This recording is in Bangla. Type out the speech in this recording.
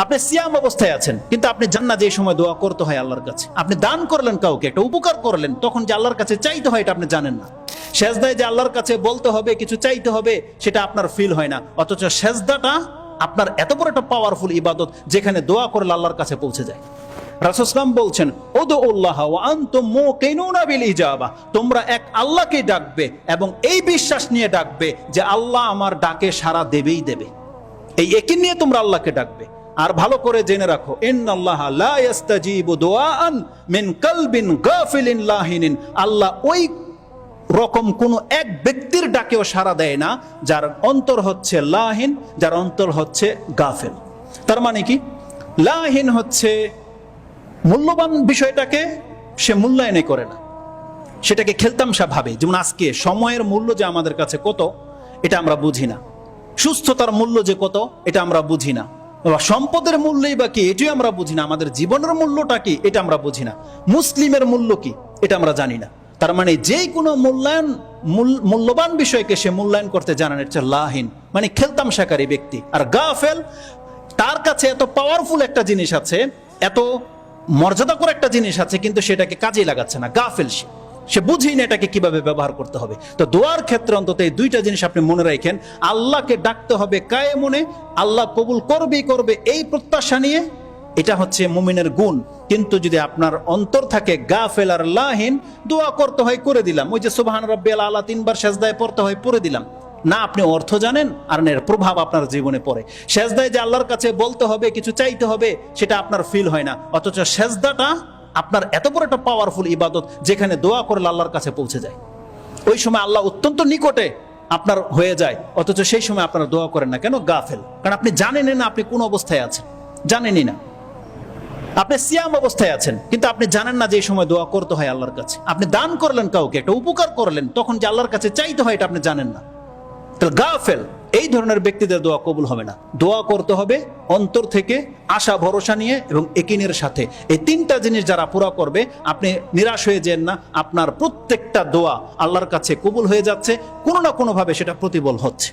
আপনি সিয়াম অবস্থায় আছেন, কিন্তু আপনি জান না যে এই সময় দোয়া করতে হয় আল্লাহর কাছে। আপনি দান করলেন, কাউকে একটা উপকার করলেন, তখন যে আল্লাহর কাছে চাইতে হয় এটা আপনি জানেন না। সেজদায় যে আল্লাহর কাছে বলতে হবে, কিছু চাইতে হবে, সেটা আপনার ফিল হয় না। অথচ সেজদাটা আপনার এত বড় একটা পাওয়ারফুল ইবাদত, যেখানে দোয়া করলে আল্লাহর কাছে পৌঁছে যায়। রাসূল সাল্লাল্লাহু আলাইহি ওয়াসাল্লাম বলছেন, উদউল্লাহ ওয়া আনতুম মুকিনুনা বিল ইজাবা, তোমরা এক আল্লাহকে ডাকবে এবং এই বিশ্বাস নিয়ে ডাকবে যে আল্লাহ আমার ডাকে সাড়া দেবেই দেবে। এই একই নিয়ে তোমরা আল্লাহকে ডাকবে। আর ভালো করে জেনে রাখো, ইন্নাল্লাহা লা ইস্তাজিবু দুআআন মিন কলবিন গাফিলিন লাহিনিন, আল্লাহ ওই রকম কোন এক ব্যক্তির ডাকেও সাড়া দেয় না যার অন্তর হচ্ছে লাহিন, যার অন্তর হচ্ছে গাফেল। তার মানে কি? লাহিন হচ্ছে মূল্যবান বিষয়টাকে সে মূল্যায়ন করে না, সেটাকে খেলতামশা ভাবে। যেমন আজকে সময়ের মূল্য যে আমাদের কাছে কত এটা আমরা বুঝি না, সুস্থতার মূল্য যে কত এটা আমরা বুঝি না, সম্পদের মূল্যই বা কি এটাই আমরা বুঝি না, আমাদের জীবনের মূল্যটা কি এটা আমরা বুঝি না, মুসলিমের মূল্য কি এটা আমরা জানি না। তার মানে যে কোনো মূল্যবান বিষয়কে সে মূল্যায়ন করতে জানে না, এটা লাহিন মানে খেলতামশাকারী ব্যক্তি। আর গাফেল, তার কাছে এত পাওয়ারফুল একটা জিনিস আছে, এত মর্যাদাকর একটা জিনিস আছে, কিন্তু সেটাকে কাজে লাগাচ্ছে না। গাফেল সে বুঝেই না এটাকে কিভাবে ব্যবহার করতে হবে। তো দোয়ার ক্ষেত্রে অন্তত এই দুইটা জিনিস আপনি মনে রাখেন, আল্লাহকে ডাকতে হবে কায়ে মনে, আল্লাহ কবুল করবেই করবে এই প্রত্যাশা নিয়ে, এটা হচ্ছে মুমিনের গুণ। কিন্তু যদি আপনার অন্তর থাকে গাফেল আর লাহিন, দোয়া করতে হয় করে দিলাম, ওই যে সুবহান রাব্বিয়াল আলা 3 বার সেজদায় পড়তে হয় পড়ে দিলাম, না আপনি অর্থ জানেন আর এর প্রভাব আপনার জীবনে পড়ে। সেজদায় যে আল্লাহর কাছে বলতে হবে, কিছু চাইতে হবে, সেটা আপনার ফিল হয় না। অথচ সেজদাটা আপনার এত বড় একটা পাওয়ারফুল ইবাদত, যেখানে দোয়া করলে আল্লাহর কাছে পৌঁছে যায়। ওই সময় আল্লাহ অত্যন্ত নিকটে আপনার হয়ে যায়, অথচ সেই সময় আপনারা দোয়া করেন না কেন? গাফেল। কারণ আপনি জানেনই না আপনি কোন অবস্থায় আছেন, জানেনই না। আপনি সিয়াম অবস্থায় আছেন, কিন্তু আপনি জানেন না যে এই সময় দোয়া করতে হয় আল্লাহর কাছে। আপনি দান করলেন, কাউকে একটা উপকার করলেন, তখন যে আল্লাহর কাছে চাইতে হয় এটা আপনি জানেন না। তাহলে গাফেল এই ধরনের ব্যক্তিদের দোয়া কবুল হবে না। দোয়া করতে হবে অন্তর থেকে, আশা ভরসা নিয়ে এবং একিনের সাথে। এই তিনটা জিনিস যারা পুরা করবে, আপনি নিরাশ হয়ে যান না, আপনার প্রত্যেকটা দোয়া আল্লাহর কাছে কবুল হয়ে যাচ্ছে, কোনো না কোনো ভাবে সেটা প্রতিফল হচ্ছে।